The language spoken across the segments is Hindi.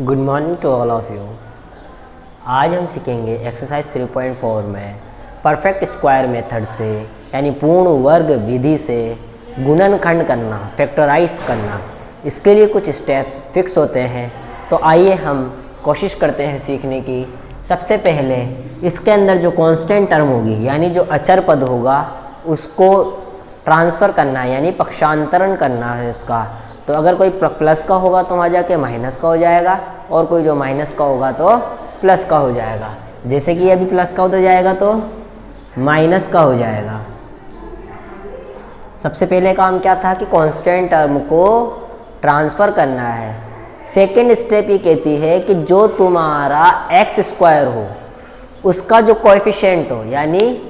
Good morning to all of you. आज हम सीखेंगे एक्सरसाइज 3.4 में परफेक्ट स्क्वायर मेथड से यानी पूर्ण वर्ग विधि से गुणनखंड करना, फैक्टराइज करना। इसके लिए कुछ स्टेप्स फिक्स होते हैं, तो आइए हम कोशिश करते हैं सीखने की। सबसे पहले इसके अंदर जो कांस्टेंट टर्म होगी यानी जो अचर पद होगा उसको ट्रांसफ़र करना है, यानी पक्षांतरण करना है उसका। तो अगर कोई प्लस का होगा तो वहाँ जाके माइनस का हो जाएगा, और कोई जो माइनस का होगा तो प्लस का हो जाएगा। जैसे कि अभी प्लस का होता जाएगा तो माइनस का हो जाएगा। सबसे पहले काम क्या था कि कांस्टेंट टर्म को ट्रांसफ़र करना है। सेकंड स्टेप ये कहती है कि जो तुम्हारा एक्स स्क्वायर हो उसका जो कोएफिशिएंट हो यानी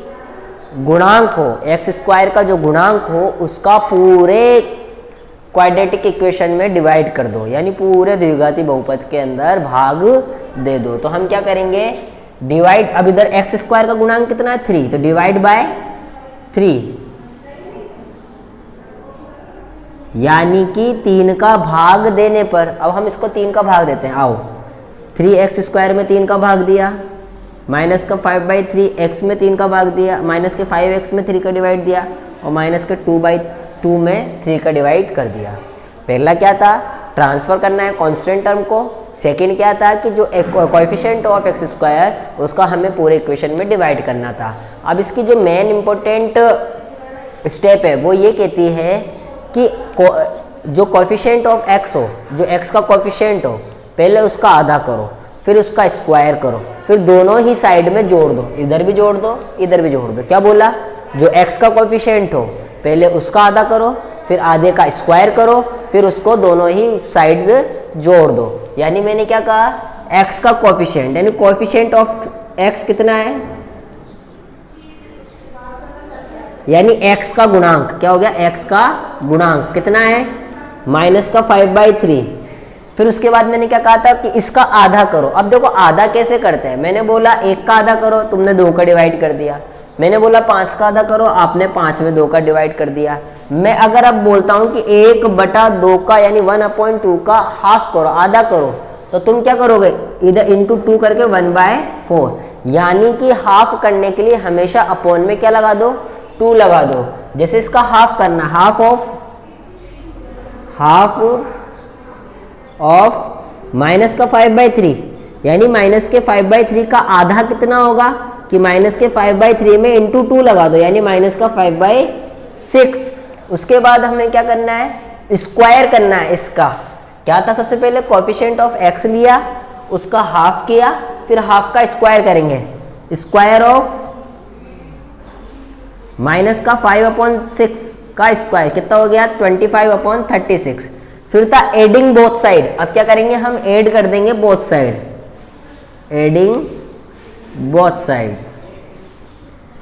गुणांक हो, एक्स स्क्वायर का जो गुणांक हो उसका पूरे क्वाड्रेटिक इक्वेशन में डिवाइड कर दो, यानी पूरे द्विघाती बहुपद के अंदर भाग दे दो। तो हम क्या करेंगे, डिवाइड, अब इधर एक्स स्क्वायर का गुणांक कितना है 3, तो डिवाइड बाय 3, यानी कि 3 का भाग देने पर, अब हम इसको 3 का भाग देते हैं। आओ, 3x स्क्वायर में 3 का भाग दिया, माइनस का 5/3 x में 3 का भाग दिया, माइनस के 5x में 3 का डिवाइड दिया, और माइनस के 2/2 में 3 का डिवाइड कर दिया। पहला क्या था, ट्रांसफ़र करना है कांस्टेंट टर्म को। सेकंड क्या था कि जो कोएफिशिएंट ऑफ एक्स स्क्वायर उसका हमें पूरे इक्वेशन में डिवाइड करना था। अब इसकी जो मेन इंपॉर्टेंट स्टेप है वो ये कहती है कि जो कोएफिशिएंट ऑफ एक्स हो, जो एक्स का कोएफिशिएंट हो, पहले उसका आधा करो, फिर उसका स्क्वायर करो, फिर दोनों ही साइड में जोड़ दो, इधर भी जोड़ दो, इधर भी जोड़ दो। क्या बोला, जो एक्स का कोएफिशिएंट हो पहले उसका आधा करो, फिर आधे का स्क्वायर करो, फिर उसको दोनों ही साइड जोड़ दो। यानी मैंने क्या कहा, एक्स का कोएफिशिएंट यानी कोएफिशिएंट ऑफ एक्स कितना है, यानी एक्स का गुणांक क्या हो गया, एक्स का गुणांक कितना है, माइनस का 5/3। फिर उसके बाद मैंने क्या कहा था कि इसका आधा करो। अब देखो आधा कैसे करते हैं, मैंने बोला 1 का आधा करो, तुमने 2 का डिवाइड कर दिया। मैंने बोला 5 का आधा करो, आपने 5 में 2 का डिवाइड कर दिया। मैं अगर अब बोलता हूं कि 1/2 का यानी 1/2 का हाफ करो, आधा करो, तो तुम क्या करोगे, इधर इंटू 2 करके 1/4, यानी कि हाफ करने के लिए हमेशा अपॉन में क्या लगा दो, 2 लगा दो। जैसे इसका हाफ करना, हाफ ऑफ माइनस का 5/3, यानी माइनस के 5/3 का आधा कितना होगा कि माइनस के 5/3 में इंटू 2 लगा दो, यानी माइनस का 5/6। उसके बाद हमें क्या करना है, स्क्वायर करना है। इसका क्या था, सबसे पहले कोएफिशिएंट ऑफ एक्स लिया, उसका हाफ किया, फिर हाफ का स्क्वायर करेंगे। स्क्वायर ऑफ माइनस का 5/6 का स्क्वायर कितना हो गया, 25/36। फिर था एडिंग बोथ साइड। अब क्या करेंगे, हम ऐड कर देंगे both side, adding both side.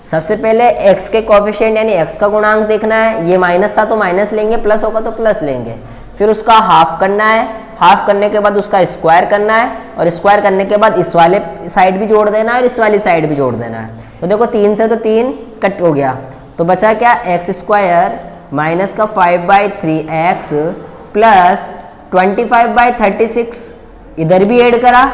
सबसे पहले x के कोएफिशिएंट यानी x का गुणांक देखना है, ये माइनस था तो माइनस लेंगे, प्लस होगा तो प्लस लेंगे। फिर उसका हाफ करना है, हाफ करने के बाद उसका स्क्वायर करना है, और स्क्वायर करने के बाद इस वाले साइड भी जोड़ देना है और इस वाली साइड भी जोड़ देना है। तो देखो 3 से तो 3 कट हो गया, तो बचा क्या, एक्स स्क्वायर माइनस का 5/3x प्लस 25/36, इधर भी ऐड करा,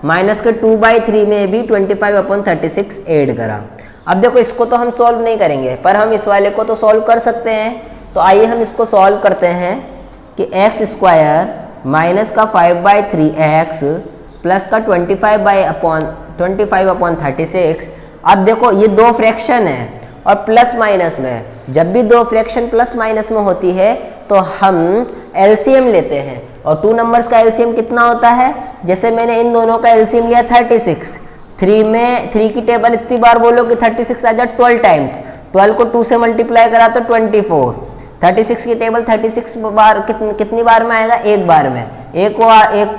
माइनस के 2/3 में भी 25/36 ऐड करा। अब देखो इसको तो हम सॉल्व नहीं करेंगे, पर हम इस वाले को तो सॉल्व कर सकते हैं। तो आइए हम इसको सॉल्व करते हैं कि एक्स स्क्वायर माइनस का 5/3x प्लस का 25/36। अब देखो ये 2 फ्रैक्शन है और प्लस माइनस में, जब भी 2 फ्रैक्शन प्लस माइनस में होती है तो हम एलसीएम लेते हैं, और 2 नंबर्स का एलसीएम कितना होता है, जैसे मैंने इन दोनों का एलसीएम लिया 36। 3 की टेबल इतनी बार बोलो कि 36 आ जाए 12 टाइम्स, 12 को 2 से मल्टीप्लाई करा तो 24। 36 की टेबल 36 बार कितनी बार में आएगा, एक बार में। एक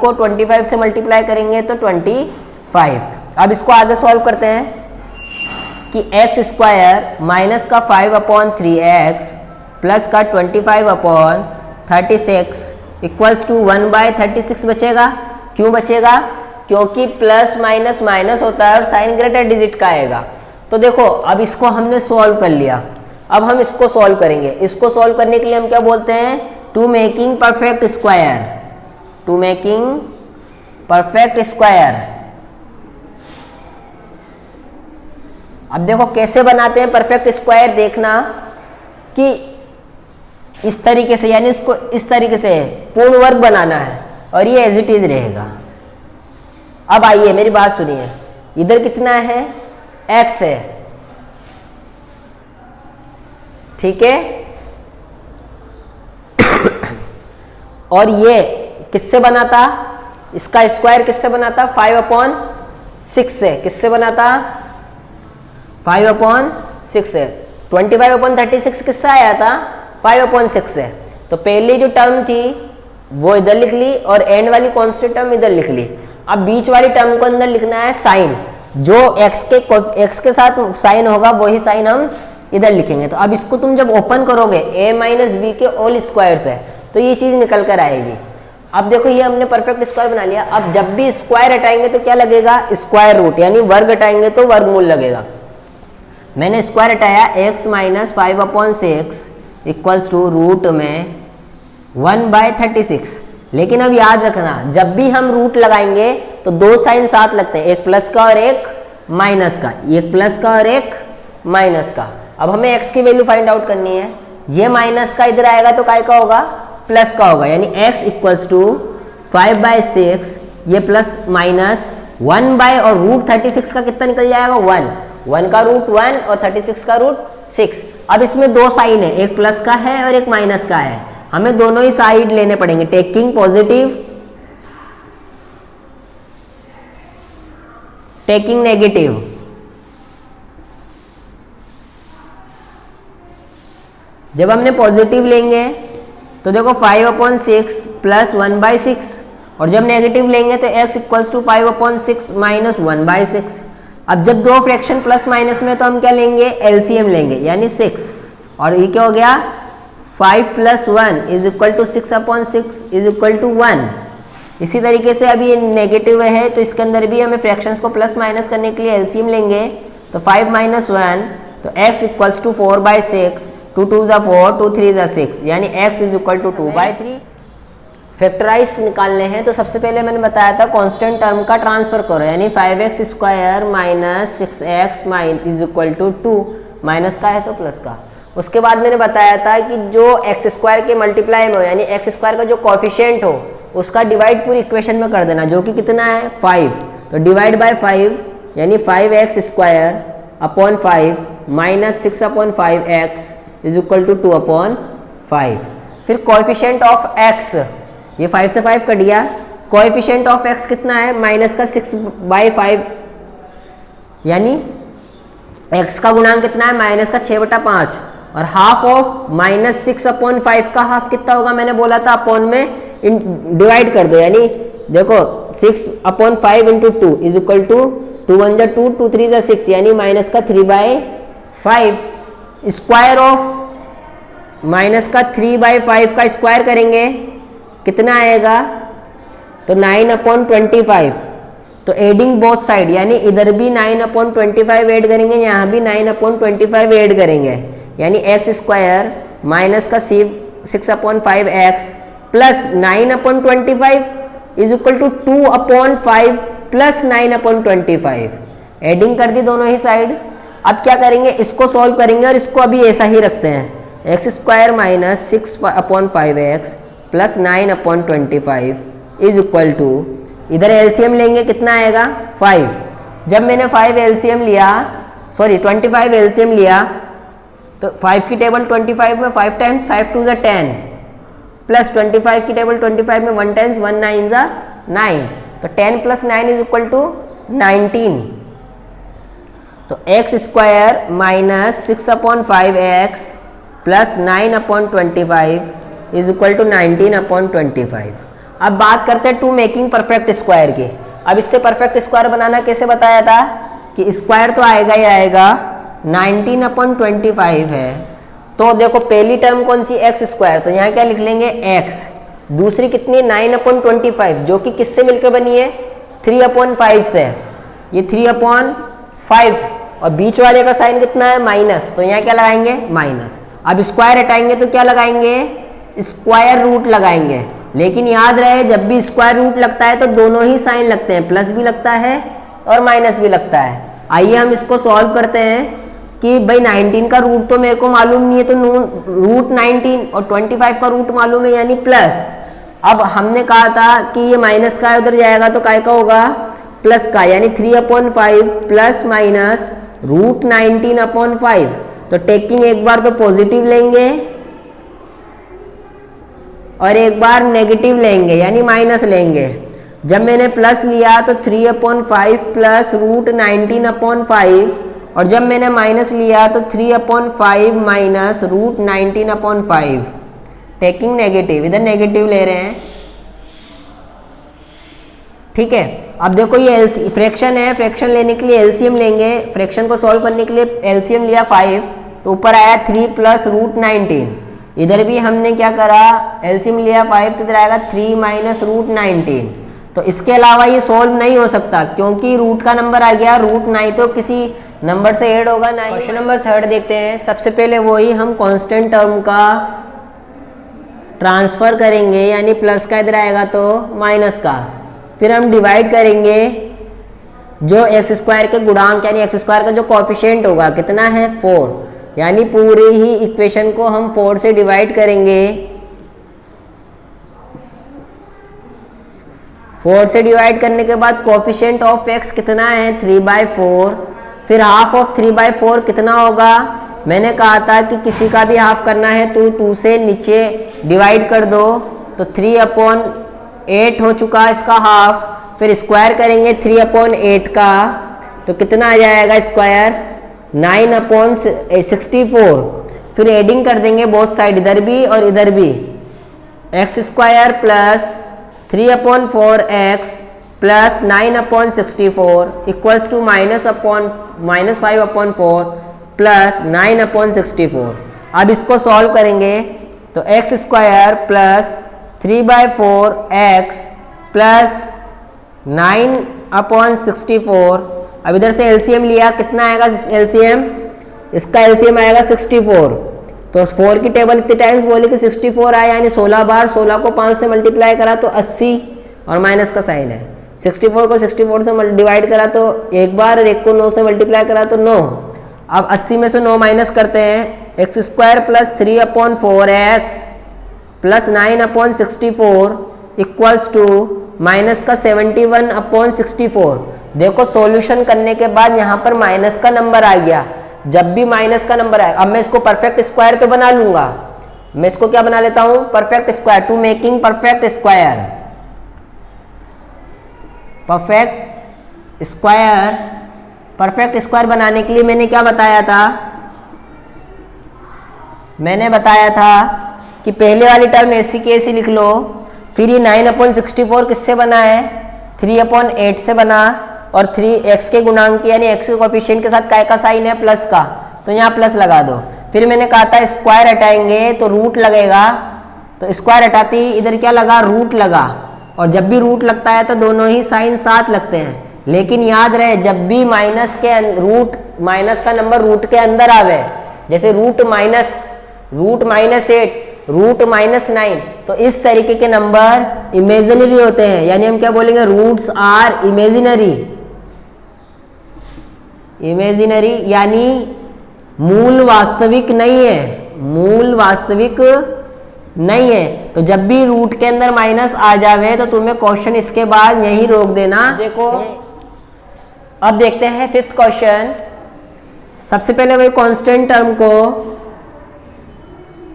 को 25 से मल्टीप्लाई करेंगे तो 25। अब इसको आगे सॉल्व करते हैं कि एक्स स्क्वायर माइनस का 5/3x प्लस का 25/36 इक्वल्स टू 1/36 बचेगा। क्यों बचेगा, क्योंकि प्लस माइनस माइनस होता है और साइन ग्रेटर डिजिट का आएगा। तो देखो अब इसको हमने सॉल्व कर लिया, अब हम इसको सॉल्व करेंगे। इसको सॉल्व करने के लिए हम क्या बोलते हैं, to making perfect square, to making perfect square. अब देखो कैसे बनाते हैं परफेक्ट स्क्वायर, देखना कि इस तरीके से, यानी इसको इस तरीके से पूर्ण वर्ग बनाना है और ये एज इट इज रहेगा। अब आइए मेरी बात सुनिए, इधर कितना है, x है, ठीक है, और ये किससे बना था, इसका स्क्वायर किससे बना था, 5/6 से। किससे बना था, 5/6 से। 25/36 किससे आया था, 5/6 से। तो पहली जो टर्म थी वो इधर लिख ली और एंड वाली कांस्टेंट टर्म इधर लिख ली। अब बीच वाली टर्म को अंदर लिखना है साइन, जो x के साथ साइन होगा वही साइन हम इधर लिखेंगे। तो अब इसको तुम जब ओपन करोगे a - b के होल स्क्वायर से, तो ये चीज निकल कर आएगी। अब देखो ये हमने परफेक्ट स्क्वायर बना लिया। अब जब भी स्क्वायर हटाएंगे तो क्या लगेगा, स्क्वायर रूट, यानी वर्ग हटाएंगे तो वर्गमूल लगेगा। मैंने स्क्वायर हटाया, x - 5/6 इक्वल्स टू रूट में 1/36। लेकिन अब याद रखना, जब भी हम रूट लगाएंगे तो दो साइन साथ लगते हैं, एक प्लस का और एक माइनस का, एक प्लस का और एक माइनस का। अब हमें x की वैल्यू फाइंड आउट करनी है। ये माइनस का इधर आएगा तो काय का होगा, प्लस का होगा, यानी x इक्वल्स टू 5/6, ये प्लस माइनस 1 और रूट 36 का कितना निकल जाएगा, 1 का रूट 1 और 36 का रूट 6। अब इसमें दो साइन है, एक प्लस का है और एक माइनस का है, हमें दोनों ही साइड लेने पड़ेंगे, टेकिंग पॉजिटिव, टेकिंग नेगेटिव। जब हमने पॉजिटिव लेंगे तो देखो 5/6 प्लस 1/6, और जब नेगेटिव लेंगे तो x इक्वल्स टू 5/6 माइनस 1/6। अब जब दो फ्रैक्शन प्लस माइनस में तो हम क्या लेंगे, एलसीएम लेंगे, यानी 6, और ये क्या हो गया, 5 + 1 is equal to 6/6 is equal to 1। इसी तरीके से अभी ये नेगेटिव है तो इसके अंदर भी हमें फ्रैक्शंस को प्लस माइनस करने के लिए एलसीएम लेंगे, तो 5 - 1 तो x इक्वल्स टू 4/6, 2 2 = 4, 2 3 = 6, यानी x is equal to 2/3। Factorise निकालने हैं तो सबसे पहले मैंने बताया था कांस्टेंट टर्म का ट्रांसफर करो, यानी 5x² - 6x is equal to 2, minus का है तो प्लस का। उसके बाद मैंने बताया था कि जो x² के मल्टीप्लाई में हो, यानी x² का जो कोफिशिएंट हो उसका डिवाइड पूरी इक्वेशन में कर देना, जो कि कितना है, 5। तो डिवाइड बाय 5, यानी 5x² upon 5 minus 6/5x is equal to 2/5। फिर कोएफिशिएंट ऑफ x, ये 5 से 5 कट गया, कोएफिशिएंट ऑफ x कितना है, माइनस का 6/5, यानी x का गुणांक कितना है, माइनस का 6/5, और हाफ ऑफ माइनस 6/5 का हाफ कितना होगा, मैंने बोला था अपॉन में डिवाइड कर दो, यानी देखो 6/5 इंटू 2 इज इक्वल टू 2 1 = 2, 2 3 = 6, यानी माइनस का 3/5। स्क्वायर ऑफ माइनस का 3/5 का स्क्वायर करेंगे कितना आएगा, तो 9/25। तो एडिंग बोथ साइड, यानी इधर भी 9/25 ऐड करेंगे, यहाँ भी 9/25 ऐड करेंगे, यानी x² माइनस का 6/5x plus 9/25 is equal to 2/5 plus 9/25। Adding कर दी दोनों ही साइड। अब क्या करेंगे, इसको सॉल्व करेंगे और इसको अभी ऐसा ही रखते हैं, x² minus 6/5x plus 9/25 is equal to, इधर एलसीएम लेंगे कितना आएगा, 5। जब मैंने 5 एलसीएम लिया, सॉरी 25 एलसीएम लिया, तो 5 की टेबल 25 में 5 टाइम्स 5 2 = 10, प्लस 25 की टेबल 25 में 1 टाइम्स 1 9 = 9, तो 10 + 9 इज इक्वल टू 19। तो x² minus 6/5x plus 9/25 is equal to 19/25। अब बात करते हैं टू मेकिंग परफेक्ट स्क्वायर की। अब इससे परफेक्ट स्क्वायर बनाना कैसे बताया था, कि स्क्वायर तो आएगा ही आएगा, 19/25 है, तो देखो पहली टर्म कौन सी, x², तो यहाँ क्या लिख लेंगे, x। दूसरी कितनी है, 9/25, जो कि किससे मिलकर बनी है, 3/5 से, ये 3/5, और बीच वाले का साइन कितना है, माइनस, तो यहाँ क्या लगाएंगे, माइनस। अब स्क्वायर हटाएंगे तो क्या लगाएंगे, स्क्वायर रूट लगाएंगे, लेकिन याद रहे जब भी स्क्वायर रूट लगता है तो दोनों ही साइन लगते हैं, प्लस भी लगता है और माइनस भी लगता है। आइए हम इसको सॉल्व करते हैं कि भाई 19 का रूट तो मेरे को मालूम नहीं है, तो रूट 19 और 25 का रूट मालूम है यानी प्लस। अब हमने कहा था कि ये माइनस का उधर जाएगा तो काय का होगा, प्लस का, यानी 3/5 प्लस माइनस रूट 19/5। तो टेकिंग एक बार तो पॉजिटिव लेंगे और एक बार नेगेटिव लेंगे यानी माइनस लेंगे। जब मैंने प्लस लिया तो 3/5 प्लस रूट 19/5, और जब मैंने माइनस लिया तो 3/5 माइनस रूट 19/5। टेकिंग नेगेटिव, इधर नेगेटिव ले रहे हैं, ठीक है। अब देखो ये फ्रैक्शन है, फ्रैक्शन लेने के लिए एलसीएम लेंगे। फ्रैक्शन को सॉल्व करने के लिए एलसीएम लिया 5, तो ऊपर आया 3 प्लस रूट 19। इधर भी हमने क्या करा, एलसीएम लिया 5, तो इधर आएगा 3 माइनस रूट 19। तो इसके अलावा ये सॉल्व नहीं हो सकता क्योंकि रूट का नंबर आ गया, रूट ना ही तो किसी नंबर से ऐड होगा ना ही। क्वेश्चन नंबर 3 देखते हैं। सबसे पहले वही हम कांस्टेंट टर्म का ट्रांसफर करेंगे, यानी प्लस का इधर आएगा तो माइनस का, फिर हम डिवाइड करेंगे जो एक्स स्क्वायर के गुणांक यानी एक्स स्क्वायर का जो कोएफिशिएंट होगा कितना है 4, यानी पूरी ही इक्वेशन को हम 4 से डिवाइड करेंगे। 4 से डिवाइड करने के बाद कोएफिशिएंट ऑफ एक्स कितना है 3/4, फिर हाफ ऑफ 3/4 कितना होगा, मैंने कहा था कि किसी का भी हाफ करना है तो 2 से नीचे डिवाइड कर दो, तो 3/8 हो चुका इसका हाफ। फिर स्क्वायर करेंगे 3/8 का, तो कितना आ जाएगा स्क्वायर 9/64। फिर एडिंग कर देंगे बोथ साइड, इधर भी और इधर भी, x square plus 3/4x plus 9/64 equals to -5/4 plus 9/64। अब इसको सॉल्व करेंगे तो x square plus 3/4x plus 9/64। अब इधर से एलसीएम लिया, कितना आएगा एलसीएम, इसका एलसीएम आएगा 64। तो 4 की टेबल इतने टाइम्स बोले कि 64 आया, यानी 16 बार 16 को 5 से मल्टीप्लाई करा तो 80 और माइनस का साइन है। 64 को 64 से डिवाइड करा तो एक बार, और एक को 9 से मल्टीप्लाई करा तो 9। अब 80 में से 9 माइनस करते हैं, x square plus 3/4x plus 9/64 equals to minus का 71/64। देखो सॉल्यूशन करने के बाद यहाँ पर माइनस का नंबर आ गया। जब भी माइनस का नंबर आए, अब मैं इसको परफेक्ट स्क्वायर तो बना लूंगा, मैं इसको क्या बना लेता हूं perfect square, to making perfect square. Perfect square बनाने के लिए मैंने क्या बताया था, मैंने बताया था कि पहले वाली टर्म ऐसी की ऐसी लिख लो, फिर ये 9/64 किससे बना है 3/8 से बना, और 3x के गुणांक यानी x के कोएफिशिएंट के साथ काय का साइन है प्लस का, तो यहाँ प्लस लगा दो। फिर मैंने कहा था स्क्वायर हटाएंगे तो रूट लगेगा, तो स्क्वायर हटाते ही इधर क्या लगा रूट लगा, और जब भी रूट लगता है तो दोनों ही साइन साथ लगते हैं। लेकिन याद रहे जब भी माइनस का नंबर रूट के अंदर आवे, जैसे रूट -8 रूट -9, तो इस तरीके के नंबर इमेजिनरी होते हैं, यानी हम क्या बोलेंगे रूट्स आर इमेजिनरी, यानी मूल वास्तविक नहीं है, तो जब भी रूट के अंदर माइनस आ जावे तो तुम्हें क्वेश्चन इसके बाद यही रोक देना। देखो अब देखते हैं 5th क्वेश्चन। सबसे पहले वही कांस्टेंट टर्म को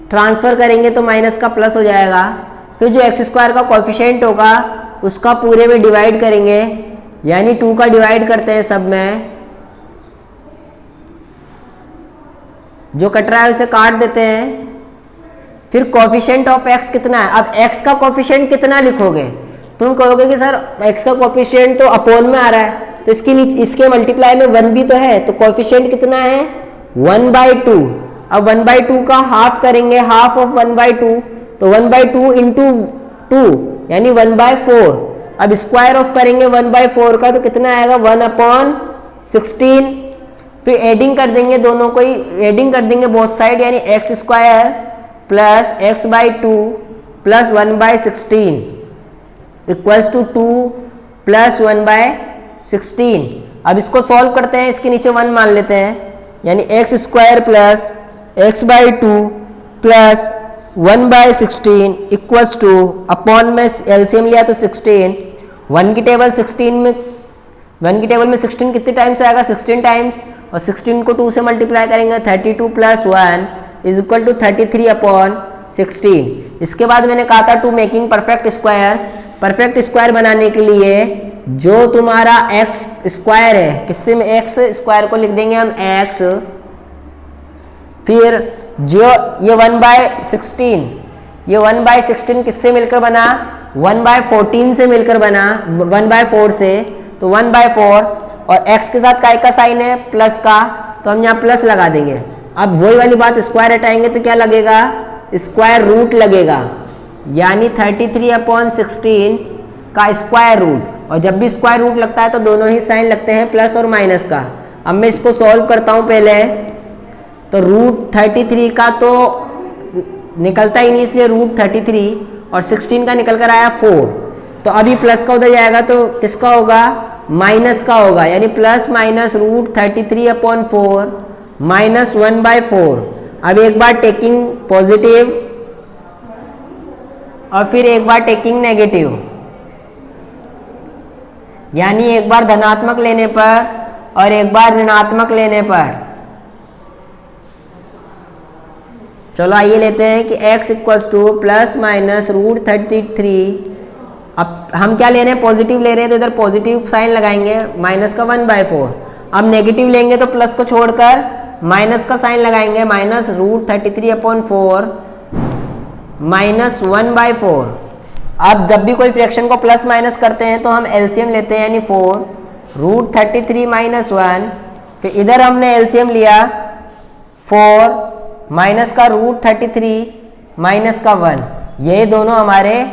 ट्रांसफर करेंगे तो माइनस का प्लस हो जाएगा, फिर जो एक्स स्क्वायर का कोएफिशिएंट होगा उसका पूरे में डिवाइड करेंगे, यानी 2 का डिवाइड करते हैं सब में, जो कट रहा है उसे काट देते हैं। फिर कोएफिशिएंट ऑफ एक्स कितना है, अब एक्स का कोएफिशिएंट कितना लिखोगे, तुम कहोगे कि सर एक्स का कोएफिशिएंट तो अपोन में आ रहा है, तो इसके मल्टीप्लाई में 1 भी तो है, तो कोएफिशिएंट कितना है 1/2। अब 1/2 का हाफ करेंगे, हाफ ऑफ 1/2, तो 1/2 इंटू 2 यानी 1/4। अब स्क्वायर ऑफ करेंगे 1/4 का तो कितना आएगा 1/16। फिर एडिंग कर देंगे, दोनों को ही एडिंग कर देंगे बोथ साइड, यानी x square plus x/2 plus 1/16 equals to 2 plus 1/16। अब इसको सॉल्व करते हैं, इसके नीचे 1 मान लेते हैं, यानी x² plus x/2 plus 1/16 equals to, upon में एलसीएम लिया तो 16, 1 की टेबल में 16 कितने टाइम्स आएगा, 16 टाइम्स, और 16 को 2 से मल्टीप्लाई करेंगे, 32 प्लस 1 इज इक्वल टू 33/16। इसके बाद मैंने कहा था टू मेकिंग परफेक्ट स्क्वायर बनाने के लिए जो तुम्हारा x² है, किससे में x² को लिख देंगे हम x, फिर जो ये 1/16 किससे मिलकर बना, 1/14 से मिलकर बना, 1/4 से, तो 1/4, और x के साथ काय का साइन है, प्लस का, तो हम यहाँ प्लस लगा देंगे। अब वही वाली बात, स्क्वायर हटाएंगे तो क्या लगेगा, स्क्वायर रूट लगेगा, यानी 33/16 का स्क्वायर रूट, और जब भी स्क्वायर रूट लगता है तो दोनों ही साइन लगते हैं, प्लस और माइनस का। अब मैं इसको सॉल्व करता हूँ पहले, तो रूट 33 का तो निकलता ही नहीं, इसलिए रूट 33, और 16 का निकल कर आया 4, तो अभी प्लस का उधर जाएगा तो किसका होगा, माइनस का होगा, यानी प्लस माइनस रूट 33/4 माइनस 1/4। अब एक बार टेकिंग पॉजिटिव और फिर एक बार टेकिंग नेगेटिव, यानी एक बार धनात्मक लेने पर और एक बार ऋणात्मक लेने पर। चलो आइए लेते हैं कि x equals to plus minus root 33। अब हम क्या ले रहे हैं, पॉजिटिव ले रहे हैं, तो इधर पॉजिटिव साइन लगाएंगे, माइनस का 1/4। अब नेगेटिव लेंगे तो प्लस को छोड़कर माइनस का साइन लगाएंगे, माइनस रूट 33/4 माइनस 1/4। अब जब भी कोई फ्रैक्शन को प्लस माइनस करते हैं तो हम एलसीएम लेते हैं, यानी 4 रूट 33 माइनस 1, फिर इधर हमने एलसीएम लिया 4 माइनस का रूट 33 माइनस का 1, ये दोनों हमारे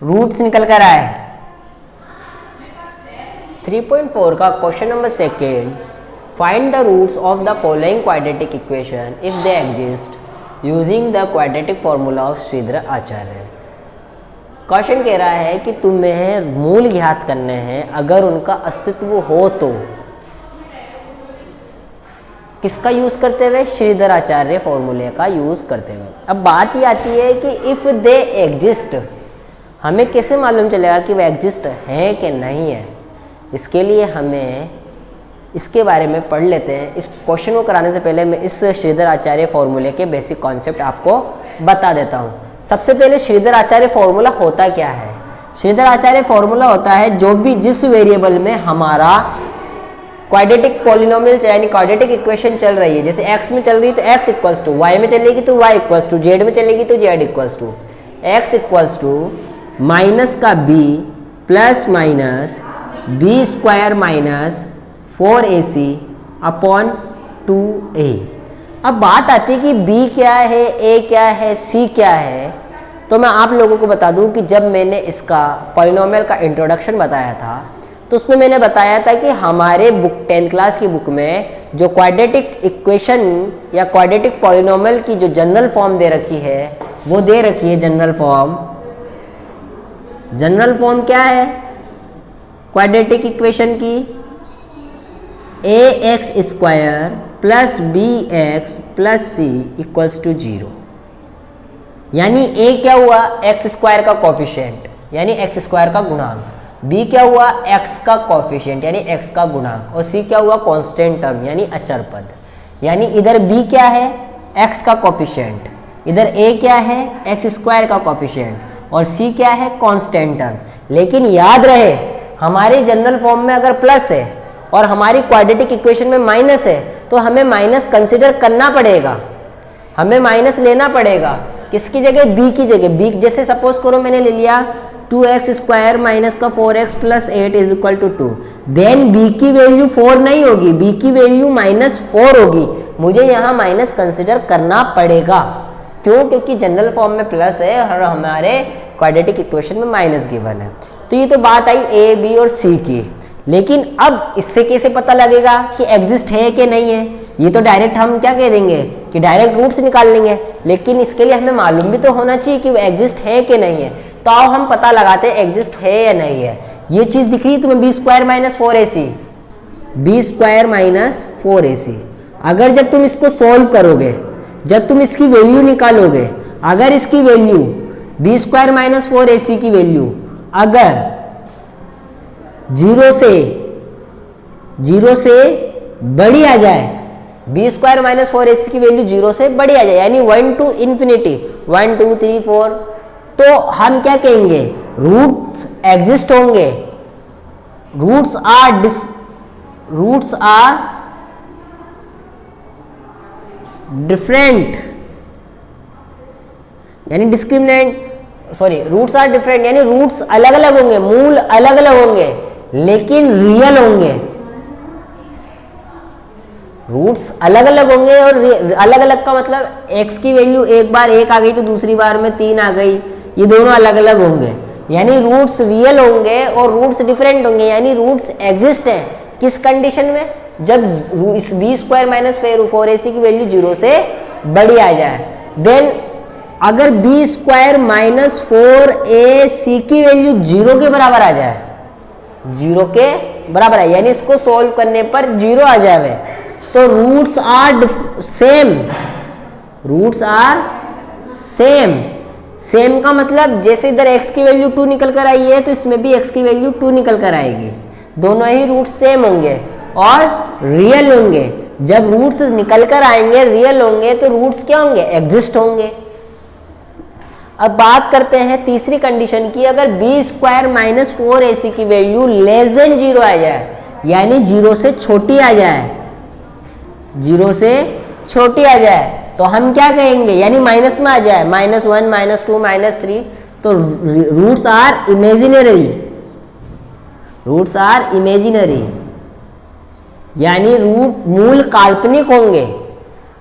रूट्स निकल कर आए। 3.4 का question number 2, find the roots of the following quadratic equation if they exist using the quadratic formula of Shridhar Acharya. Question कह रहा है कि तुम्हें मूल ज्ञात करने हैं, अगर उनका अस्तित्व हो तो। किसका यूज करते हुए, श्रीधर आचार्य फॉर्मूले का यूज करते हुए। अब बात ये आती है कि इफ दे एग्जिस्ट, हमें कैसे मालूम चलेगा कि वो एग्जिस्ट हैं कि नहीं है। इसके लिए हमें इसके बारे में पढ़ लेते हैं। इस क्वेश्चन को कराने से पहले मैं इस श्रीधर आचार्य फॉर्मूले के बेसिक कॉन्सेप्ट आपको बता देता हूँ। सबसे पहले श्रीधर आचार्य फॉर्मूला होता क्या है। श्रीधर आचार्य फॉर्मूला होता है जो भी जिस वेरिएबल में हमारा क्वाड्रेटिक पॉलिनोमियल यानी क्वाड्रेटिक इक्वेशन चल रही है, जैसे x में चल रही है तो x इक्वल्स टू, y में चलेगी तो y इक्वल्स टू, z में चलेगी तो z equals to, x equals to minus का b plus minus b square minus 4ac upon 2a। अब बात आती है कि b क्या है, a क्या है, c क्या है। तो मैं आप लोगों को बता दूं कि जब मैंने इसका पॉलिनोमियल का इंट्रोडक्शन बताया था तो उसमें मैंने बताया था कि हमारे बुक 10th क्लास की बुक में जो क्वाड्रेटिक इक्वेशन या क्वाड्रेटिक पॉलिनोमियल की जो जनरल फॉर्म दे रखी है वो दे रखी है जनरल फॉर्म। जनरल फॉर्म क्या है क्वाड्रेटिक इक्वेशन की, ax square plus bx plus c equals to 0। यानी a क्या हुआ, x स्क्वायर का कोफिशिएंट यानी x स्क्वायर का गुणांक, b क्या हुआ x का कोफिशिएंट यानी x का गुणांक, और c क्या हुआ कांस्टेंट टर्म यानी अचर पद। यानी इधर b क्या है x का कोफिशिएंट, इधर a क्या है x स्क्वायर का कोफिशिएंट, और c क्या है कांस्टेंट टर्म। लेकिन याद रहे हमारे जनरल फॉर्म में अगर प्लस है और हमारी क्वाड्रेटिक इक्वेशन में माइनस है तो हमें माइनस कंसिडर करना पड़ेगा, हमें माइनस लेना पड़ेगा। किसकी जगह, b की जगह। b जैसे सपोज करो मैंने ले लिया 2x स्क्वायर माइनस का 4x plus 8 is equal to 2, then b की वैल्यू 4 नहीं होगी, b की वैल्यू -4 होगी। मुझे यहाँ माइनस कंसिडर करना पड़ेगा, क्यों, क्योंकि जनरल फॉर्म में प्लस है और हमारे क्वाड्रेटिक इक्वेशन में माइनस गिवन है। तो ये तो बात आई a, b और c की। लेकिन अब इससे कैसे पता लगेगा कि एग्जिस्ट है कि नहीं है। ये तो डायरेक्ट हम क्या कह देंगे कि डायरेक्ट रूट्स निकाल लेंगे, लेकिन इसके लिए हमें मालूम भी तो होना चाहिए कि वो एग्जिस्ट है कि नहीं है। तो आओ हम पता लगाते हैं एग्जिस्ट है या नहीं है। ये चीज दिख रही है तुम्हें b square minus 4ac, b square minus 4ac। अगर जब तुम इसको सोल्व करोगे, जब तुम इसकी वैल्यू निकालोगे, अगर इसकी value B square minus 4ac की वैल्यू अगर 0 से बड़ी आ जाए, बी स्क्वायर माइनस 4ac की वैल्यू 0 से बड़ी आ जाए, यानी 1 टू इन्फिनिटी 1 2 3 4, तो हम क्या कहेंगे रूट्स एग्जिस्ट होंगे, रूट्स आर डिफरेंट, यानी discriminant, sorry roots are different, यानी रूट्स अलग अलग होंगे, मूल अलग अलग होंगे लेकिन रियल होंगे। रूट्स अलग अलग होंगे और अलग अलग का मतलब x की वैल्यू एक बार 1 आ गई तो दूसरी बार में 3 आ गई, ये दोनों अलग अलग होंगे, यानी रूट्स रियल होंगे और रूट्स डिफरेंट होंगे, यानी रूट्स एग्जिस्ट हैं। किस कंडीशन में? जब इस बी स्क्वायर माइनस 4ac की वैल्यू 0 से बड़ी आ जाए। देन अगर बी स्क्वायर माइनस 4ac की वैल्यू 0 के बराबर आ जाए, 0 के बराबर है, यानी इसको सोल्व करने पर 0 आ जाए, तो roots are same, roots are same. Same का मतलब जैसे इधर x की वैल्यू 2 निकल कर आई है तो इसमें भी x की वैल्यू 2 निकल कर आएगी, दोनों ही रूट्स सेम होंगे और रियल होंगे। जब रूट्स निकल कर आएंगे रियल होंगे तो रूट्स क्या होंगे? एग्जिस्ट होंगे। अब बात करते हैं तीसरी कंडीशन की, अगर बी स्क्वायर माइनस 4ac की वैल्यू लेस देन 0 आ जाए, यानी 0 से छोटी आ जाए, 0 से छोटी आ जाए, तो हम क्या कहेंगे? यानी माइनस में आ जाए, -1 -2 -3, तो roots are imaginary, roots are imaginary, यानी रूट मूल काल्पनिक होंगे,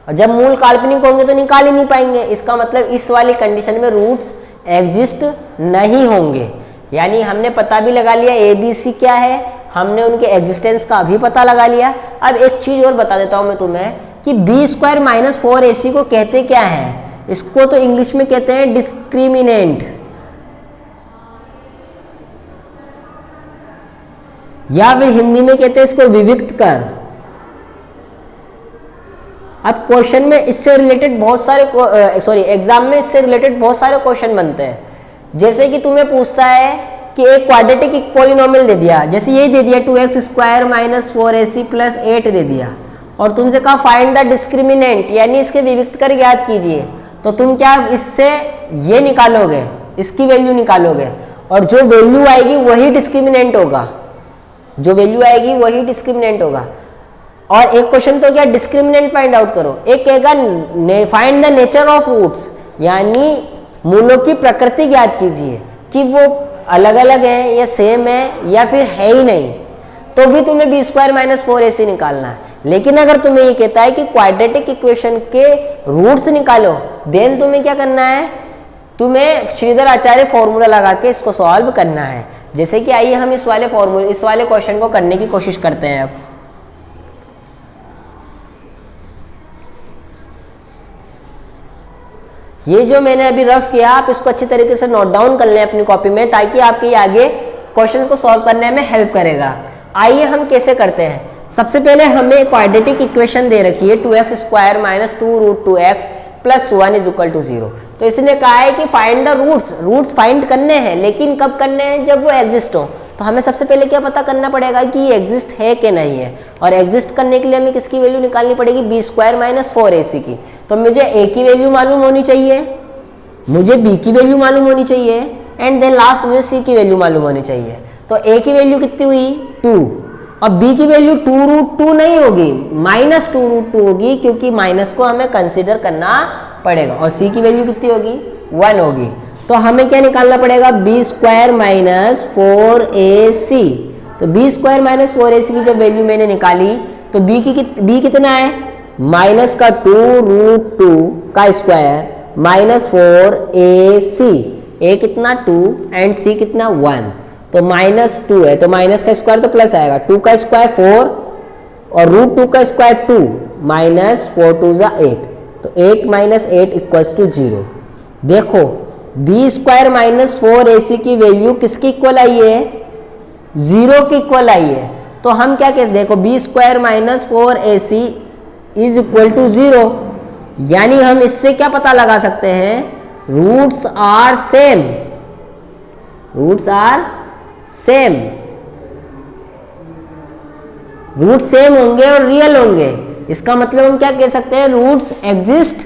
और जब मूल काल्पनिक होंगे तो निकाल ही नहीं पाएंगे। इसका मतलब इस वाली कंडीशन में रूट्स एग्जिस्ट नहीं होंगे। यानी हमने पता भी लगा लिया ABC क्या है, हमने उनके एग्जिस्टेंस का भी पता लगा लिया। अब एक चीज और बता देता हूं मैं तुम्हें कि बी स्क्वायर माइनस 4ac को कहते क्या है? इसको तो इंग्लिश में कहते हैं डिस्क्रिमिनेंट, या फिर हिंदी में कहते हैं इसको विविक्त कर। अब क्वेश्चन में इससे रिलेटेड बहुत सारे एग्जाम में इससे रिलेटेड बहुत सारे क्वेश्चन बनते हैं। जैसे कि तुम्हें पूछता है कि एक क्वाड्रेटिक एक पॉलिनोमियल दे दिया, जैसे यही दे दिया 2x square minus 4ac plus 8 दे दिया, और तुमसे कहा फाइंड द डिस्क्रिमिनेंट, यानी इसके विविक्त कर ज्ञात कीजिए। तो तुम क्या इससे ये निकालोगे, इसकी वैल्यू निकालोगे, और जो वैल्यू आएगी वही डिस्क्रिमिनेंट होगा, जो वैल्यू आएगी वही डिस्क्रिमिनेंट होगा। और एक क्वेश्चन तो क्या डिस्क्रिमिनेंट फाइंड आउट करो, एक कहेगा find the nature of roots, यानी मूलों की प्रकृति ज्ञात कीजिए कि वो अलग अलग है या सेम है या फिर है ही नहीं, तो भी तुम्हें बी स्क्वायर माइनस 4ac निकालना है। लेकिन अगर तुम्हें ये कहता है कि क्वाड्रेटिक इक्वेशन के रूट्स निकालो, देन तुम्हें क्या करना है? तुम्हें श्रीधर आचार्य फॉर्मूला लगा के इसको सॉल्व करना है। जैसे कि आइए हम इस वाले क्वेश्चन को करने की कोशिश करते हैं। अब ये जो मैंने अभी रफ किया, आप इसको अच्छी तरीके से नोट डाउन कर लें अपनी कॉपी में, ताकि आपके आगे क्वेश्चंस को सॉल्व करने में हेल्प करेगा। आइए हम कैसे करते हैं। सबसे पहले हमें क्वाड्रेटिक इक्वेशन दे रखी है 2x square minus 2√2x plus 1 is equal to 0। तो इसने कहा है कि find the roots, roots find करने हैं, लेकिन कब करने हैं? जब वो एग्जिस्ट हो। तो हमें सबसे पहले क्या पता करना पड़ेगा कि ये एग्जिस्ट है कि नहीं है, और एग्जिस्ट करने के लिए हमें किसकी वैल्यू निकालनी पड़ेगी? बी स्क्वायर माइनस 4ac की। तो मुझे a की वैल्यू मालूम होनी चाहिए, मुझे b की वैल्यू मालूम होनी चाहिए, एंड देन लास्ट मुझे c की वैल्यू मालूम होनी चाहिए। तो a की वैल्यू कितनी हुई? 2, और b की वैल्यू 2√2 नहीं होगी, -2√2 होगी, क्योंकि माइनस को हमें कंसिडर करना पड़ेगा। और c की वैल्यू कितनी होगी? 1 होगी। तो हमें क्या निकालना पड़ेगा? B square minus 4ac। तो बी स्क्वायर माइनस 4ac की जब वैल्यू मैंने निकाली तो b कितना है? माइनस का 2√2 का स्क्वायर माइनस 4ac, a कितना 2 एंड c कितना 1, तो -2 है, तो माइनस का स्क्वायर तो प्लस आएगा, 2 का स्क्वायर 4 और √2 का स्क्वायर 2, माइनस 4 टू ज़ा 8, तो 8 माइनस 8 इक्वल्स टू 0। देखो बी स्क्वायर माइनस 4ac की वैल्यू किसकी इक्वल आई है? 0 की इक्वल आई है। तो हम क्या कहते, देखो b square minus 4ac is equal to 0, यानी हम इससे क्या पता लगा सकते हैं? Roots are same, roots are same, root same होंगे और रियल होंगे। इसका मतलब हम क्या कह सकते हैं? रूट्स एग्जिस्ट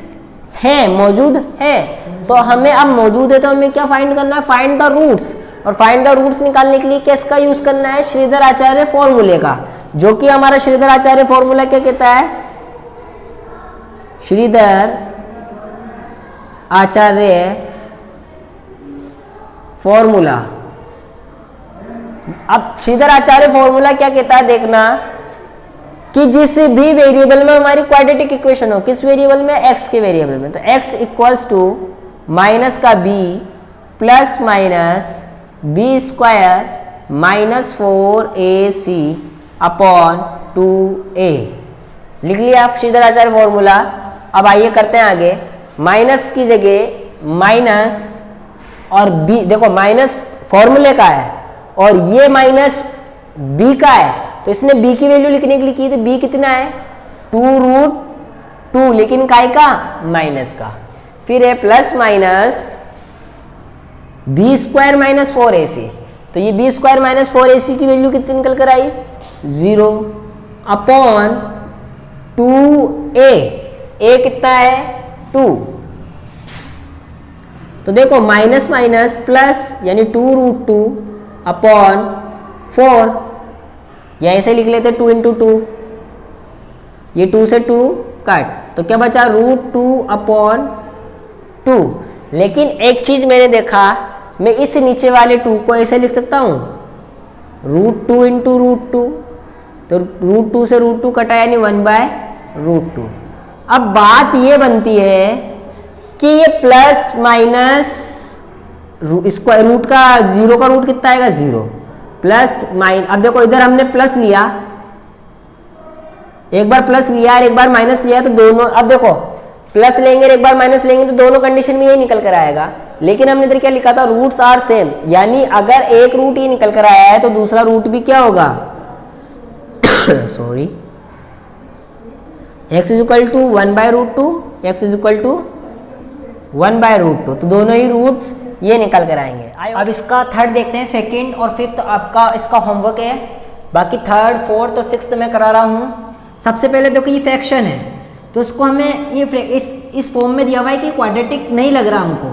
हैं, मौजूद है। तो हमें अब मौजूद है तो हमें क्या फाइंड करना है? Find the roots. और फाइंड द रूट्स निकालने के लिए किसका यूज करना है? श्रीधर आचार्य फॉर्मूले का, जो कि हमारा श्रीधर आचार्य फॉर्मूला क्या कहता है? श्रीधर आचार्य फॉर्मूला। अब श्रीधर आचार्य फॉर्मूला क्या कहता है? देखना कि जिस भी वेरिएबल में हमारी क्वाड्रेटिक इक्वेशन हो, किस वेरिएबल में? एक्स के वेरिएबल में, तो एक्स इक्वल्स टू माइनस का b plus minus b square minus 4ac upon 2a। लिख लिया आप श्रीधर आचार्य फॉर्मूला। अब आइए करते हैं आगे। माइनस की जगह माइनस और बी, देखो माइनस फॉर्मूले का है और ये माइनस बी का है, तो इसने b की वैल्यू लिखने के लिए की, तो b कितना है? 2√2, लेकिन काय का? माइनस का। फिर है plus minus b square minus 4ac, तो ये बी स्क्वायर माइनस 4ac की वैल्यू कितनी निकल कर आई? 0 अपॉन 2a, a कितना है? 2। तो देखो माइनस माइनस प्लस यानी 2√2 अपॉन 4, या ऐसे लिख लेते 2 इंटू 2, ये 2 से 2 कट, तो क्या बचा? √2 अपॉन 2। लेकिन एक चीज मैंने देखा, मैं इस नीचे वाले 2 को ऐसे लिख सकता हूं, √2 इंटू √2, तो √2 से √2 कटा यानी 1/√2। अब बात ये बनती है कि ये प्लस माइनस स्क्वायर रूट का 0 का रूट कितना आएगा? 0 प्लस माइन, अब देखो इधर हमने प्लस लिया, एक बार प्लस लिया और एक बार माइनस लिया, तो दोनों, अब देखो प्लस लेंगे और एक बार माइनस लेंगे तो दोनों कंडीशन में ये निकल कर आएगा। लेकिन हमने इधर क्या लिखा था? रूट्स आर सेम, यानी अगर एक रूट ये निकल कर आया है तो दूसरा रूट भी क्या होगा? Sorry, x is equal to 1/√2, x is equal to 1/√2, तो दोनों ही रूट्स ये निकल कर आएंगे। अब इसका थर्ड देखते हैं, सेकंड और फिफ्थ आपका इसका होमवर्क है, बाकी थर्ड फोर्थ और सिक्स्थ में करा रहा हूँ। सबसे पहले देखो ये फ्रैक्शन है, तो इसको हमें ये इस फॉर्म में दिया हुआ है कि क्वाड्रेटिक नहीं लग रहा, हमको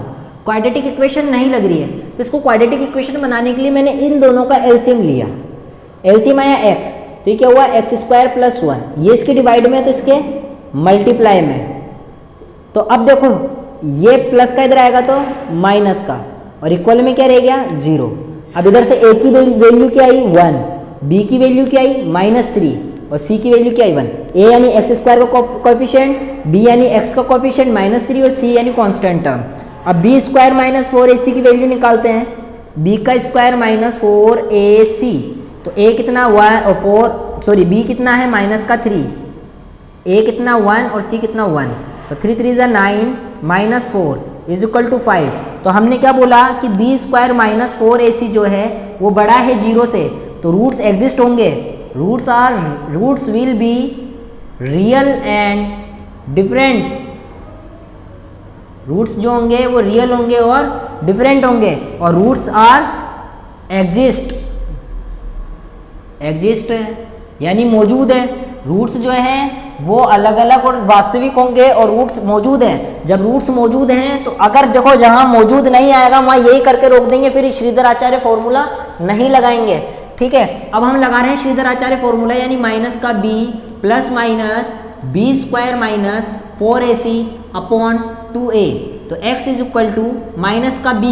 क्वाड्रेटिक इक्वेशन नहीं लग रही है, तो इसको क्वाड्रेटिक इक्वेशन बनाने के लिए मैंने इन दोनों का एलसीएम लिया। एलसीएम आया x, तो ये क्या हुआ? x² + 1, ये इसके डिवाइड में है तो इसके मल्टीप्लाई में। तो अब देखो ये प्लस का इधर आएगा तो माइनस का, और इक्वल में क्या रह गया? 0। अब इधर से a की वैल्यू क्या आई? 1, b की वैल्यू क्या आई? -3, और c की वैल्यू क्या आई? 1। a यानी x² का कोएफिशिएंट, b यानी x का कोएफिशिएंट -3 और c यानी कांस्टेंट टर्म। अब b² - 4ac की वैल्यू निकालते हैं, b का स्क्वायर - 4ac, तो a कितना? 1 और 4, सॉरी b कितना है? -3, a कितना? 1 और c कितना? 1, तो 3 3 = 9 -4 इज इक्वल टू 5। तो हमने क्या बोला कि b² - 4ac जो है वो बड़ा है 0 से, तो रूट्स एग्जिस्ट होंगे, roots will be real and different, roots जो होंगे वो रियल होंगे और डिफरेंट होंगे, और रूट्स आर एग्जिस्ट है यानी मौजूद है। रूट्स जो हैं वो अलग अलग और वास्तविक होंगे, और रूट्स मौजूद हैं। जब रूट्स मौजूद हैं तो अगर देखो जहां मौजूद नहीं आएगा वहां यही करके रोक देंगे, फिर श्रीधर आचार्य फॉर्मूला नहीं लगाएंगे। ठीक है, अब हम लगा रहे हैं श्रीधर आचार्य फॉर्मूला, यानी माइनस का b plus minus b² - 4ac upon 2a, तो x is equal to minus का b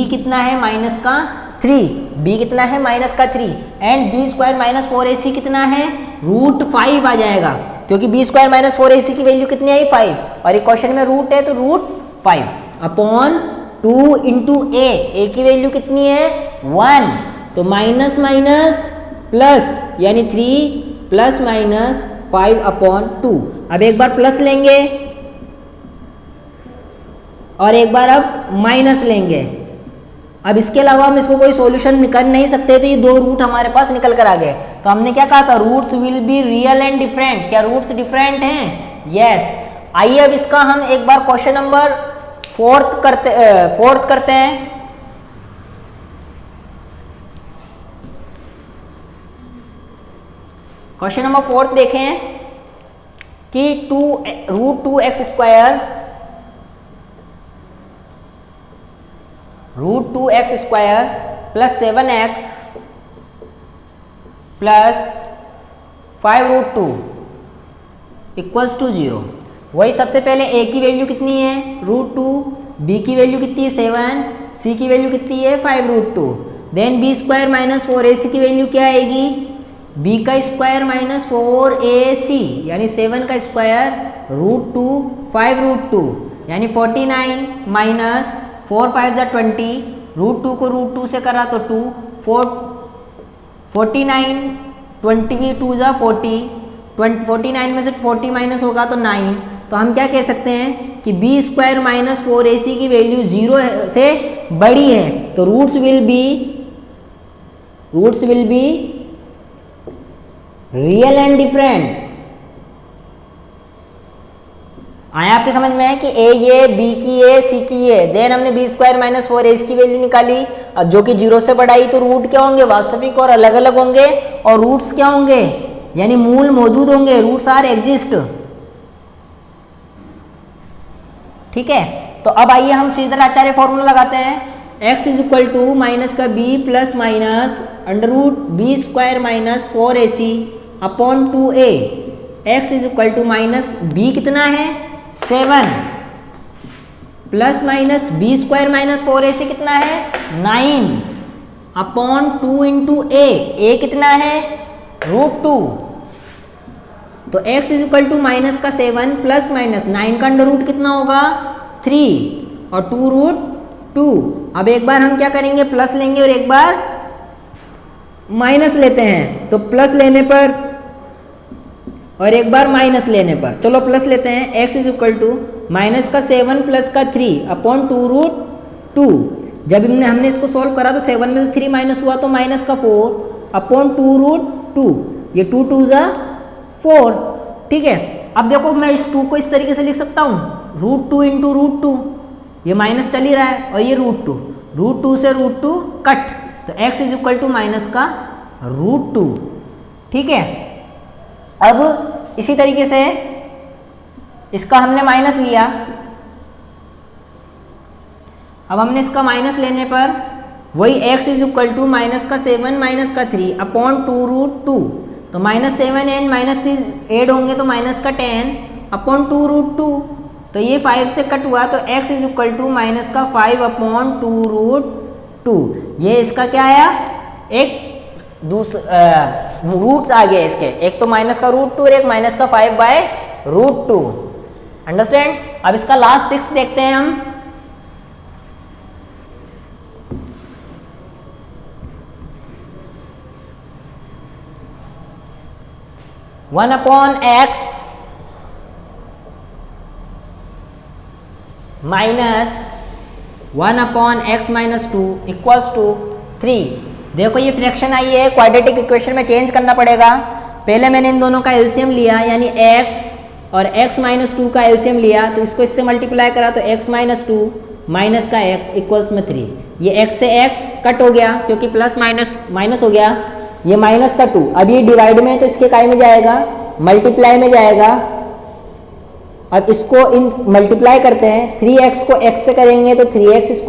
कितना है? -3, b कितना है? -3, एंड b² - 4ac कितना है? √5 आ जाएगा, क्योंकि b² - 4ac की वैल्यू कितनी आई? 5, और एक क्वेश्चन में रूट है तो √5 अपॉन 2 इंटू a की वैल्यू कितनी है? 1, तो माइनस माइनस प्लस यानी 3 + 5/2। अब एक बार प्लस लेंगे और एक बार अब माइनस लेंगे। अब इसके अलावा हम इसको कोई सॉल्यूशन कर नहीं सकते, तो ये दो रूट हमारे पास निकल कर आ गए। तो हमने क्या कहा था, roots will be real and different. क्या रूट्स डिफरेंट हैं? यस। आइए अब इसका हम एक बार क्वेश्चन नंबर फोर्थ करते हैं। क्वेश्चन नंबर 4 देखें कि √2x² plus 7x plus 5√2 equals to 0। वही सबसे पहले a की वैल्यू कितनी है, √2, b की वैल्यू कितनी है 7, c की वैल्यू कितनी है 5√2। देन b² माइनस 4ac की वैल्यू क्या आएगी, b का स्क्वायर माइनस 4ac यानी 7 का स्क्वायर √2 5√2 यानी 49 माइनस 4 5 जा 20, √2 को √2 से करा तो 2, 49 22 जा 40, 49 में से 40 माइनस होगा तो 9। तो हम क्या कह सकते हैं कि b² माइनस 4ac की वैल्यू 0 से बड़ी है, तो roots will be real and different. आया आपके समझ में है कि a ये, b की ये, c की ये। देन हमने b² माइनस 4ac की वैल्यू निकाली, अब जो कि 0 से बढ़ाई, तो रूट क्या होंगे, वास्तविक और अलग अलग होंगे, और रूट्स क्या होंगे, यानी मूल मौजूद होंगे, रूट्स आर एग्जिस्ट। ठीक है, तो अब आइए हम श्रीधराचार्य फॉर्मूला लगाते हैं। x is equal to minus का b plus minus √b² minus 4ac upon 2a। x is equal to minus b कितना है 7 plus minus b² minus 4ac कितना है 9 अपॉन 2 इंटू a कितना है √2। तो x is equal to minus का 7 प्लस माइनस 9 का अंडर रूट कितना होगा 3 और 2√2। अब एक बार हम क्या करेंगे, प्लस लेंगे और एक बार माइनस लेते हैं। तो प्लस लेने पर और एक बार माइनस लेने पर, चलो प्लस लेते हैं। x is equal to minus का 7 प्लस का 3 अपॉन 2√2। जब हमने इसको सॉल्व करा तो 7 में से 3 माइनस हुआ तो माइनस का 4 अपॉन 2√2, ये 2 2 जा 4। ठीक है, अब देखो मैं इस 2 को इस तरीके से लिख सकता हूँ, √2 इंटू √2, ये माइनस चल ही रहा है, और ये √2 से √2 कट, तो x is equal to minus का √2। ठीक है, अब इसी तरीके से इसका हमने माइनस लिया। अब हमने इसका माइनस लेने पर वही x is equal to minus का 7 माइनस का 3 अपॉन 2√2। तो -7 एंड -3 ऐड होंगे तो माइनस का 10 अपॉन 2√2। तो ये 5 से कट हुआ, तो x is equal to minus का 5 अपॉन 2√2। ये इसका क्या आया, एक रूट्स आ गया इसके, एक तो माइनस का √2 और एक माइनस का 5/√2। अंडरस्टैंड। अब इसका लास्ट 6 देखते हैं हम। One upon x minus 1 upon x minus 2 equals to 3। देखो ये फ्रैक्शन आई है, क्वाड्रेटिक इक्वेशन में चेंज करना पड़ेगा। पहले मैंने इन दोनों का एलसीएम लिया, यानी x और x माइनस 2 का एलसीएम लिया, तो इसको इससे मल्टीप्लाई करा तो x माइनस 2 माइनस का x इक्वल्स में 3। ये x से x कट हो गया क्योंकि प्लस माइनस माइनस हो गया, ये माइनस का 2। अब ये डिवाइड में है तो इसके काय में जाएगा, मल्टीप्लाई में जाएगा। अब इसको इन मल्टीप्लाई करते हैं, 3x को x से करेंगे तो 3x²,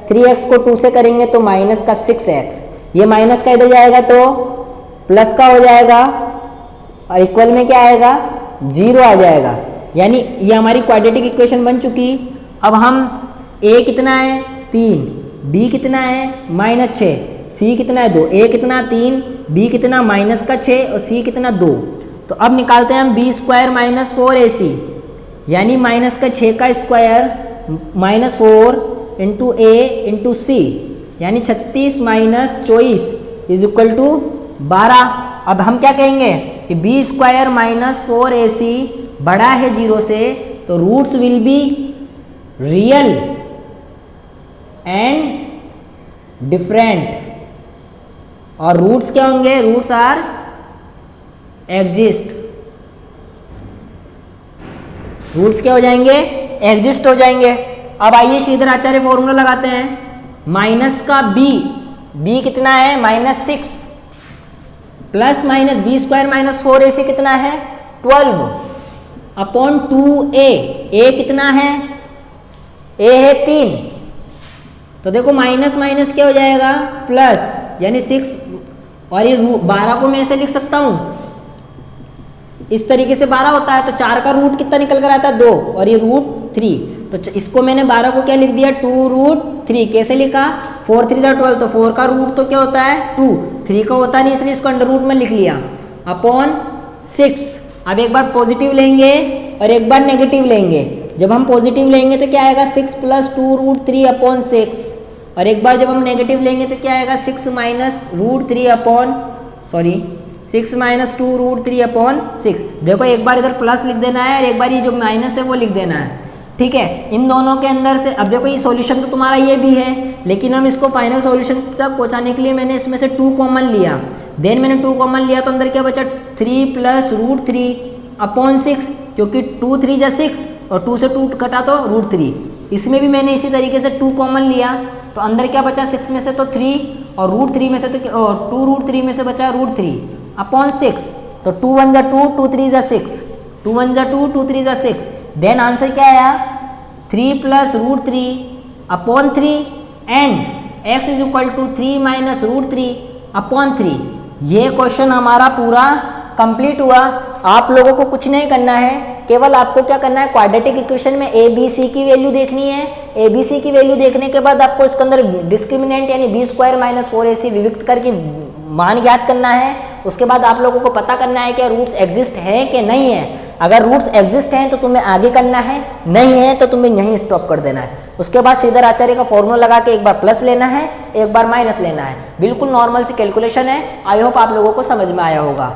3x को 2 से करेंगे तो माइनस का 6x। ये माइनस का इधर जाएगा तो प्लस का हो जाएगा, और इक्वल में क्या आएगा 0 आ जाएगा। यानी ये हमारी क्वाड्रेटिक इक्वेशन बन चुकी। अब हम a कितना है 3, b कितना है -6, c कितना है 2, a कितना 3, b कितना माइनस का 6 और c कितना 2। तो अब निकालते हैं हम b² माइनस 4ac, यानी माइनस का 6 का square minus 4 into a into c, यानी 36 माइनस 24 इज इक्वल टू 12। अब हम क्या कहेंगे कि बी स्क्वायर माइनस 4ac बड़ा है 0 से, तो roots will be real and different, और रूट्स क्या होंगे, रूट्स आर एग्जिस्ट, रूट्स क्या हो जाएंगे, एग्जिस्ट हो जाएंगे। अब आइए श्रीधर आचार्य फॉर्मूला लगाते हैं, माइनस का b कितना है -6 plus minus b square minus 4ac कितना है 12 अपॉन 2a, a कितना है, a है 3, तो देखो माइनस माइनस क्या हो जाएगा प्लस, यानी 6, और ये 12 को मैं ऐसे लिख सकता हूं, इस तरीके से 12 होता है, तो 4 का रूट कितना निकल कर आता है 2, और ये √3, तो इसको मैंने 12 को क्या लिख दिया 2√3, कैसे लिखा 4 3 12, तो 4 का रूट तो क्या होता है 2, 3 का होता नहीं, इसलिए इसको अंडर रूट में लिख लिया अपॉन 6। अब एक बार पॉजिटिव लेंगे और एक बार नेगेटिव लेंगे, जब हम पॉजिटिव लेंगे तो क्या आएगा 6 + 2√3 अपॉन 6, और एक बार जब हम नेगेटिव लेंगे तो क्या आएगा 6 - √3 अपॉन 6 - 2√3 अपॉन 6। देखो एक बार इधर प्लस लिख देना है और एक बार ये जो माइनस है वो लिख देना है, ठीक है। इन दोनों के अंदर से अब देखो ये सॉल्यूशन तो तुम्हारा ये भी है, लेकिन हम इसको फाइनल सॉल्यूशन तक पहुंचाने के लिए मैंने इसमें से 2 कॉमन लिया, देन मैंने 2 कॉमन लिया तो अंदर क्या बचा 3 + √3 अपॉन 6, क्योंकि 2 3 = 6 और 2 से 2 कटा तो √3, इसमें भी मैंने इसी तरीके से 2 कॉमन लिया, तो अंदर क्या बचा 6 में से तो 3 और √3 में से तो 2√3 में से बचा √3 अपॉन 6, तो 2 1 = 2, 2 3 = 6, 2 1 = 2, 2 3 = 6, देन आंसर क्या आया 3 + √3 अपॉन 3 एंड x = 3 - √3 अपॉन 3। ये क्वेश्चन हमारा पूरा कंप्लीट हुआ। आप लोगों को कुछ नहीं करना है, केवल आपको क्या करना है क्वाड्रेटिक इक्वेशन में ए बी सी की वैल्यू देखनी है। ए बी सी की वैल्यू देखने के बाद आपको इसके अंदर डिस्क्रिमिनेंट यानी बी स्क्वायर माइनस 4ac विविक्त करके मान ज्ञात करना है। उसके बाद आप लोगों को पता करना है कि रूट्स एग्जिस्ट है कि नहीं है। अगर रूट्स एग्जिस्ट हैं तो तुम्हें आगे करना है, नहीं है तो तुम्हें यहीं स्टॉप कर देना है। उसके बाद श्रीधर आचार्य का फॉर्मूला लगा के एक बार प्लस लेना है, एक बार माइनस लेना है। बिल्कुल नॉर्मल सी कैलकुलेशन है। आई होप आप लोगों को समझ में आया होगा।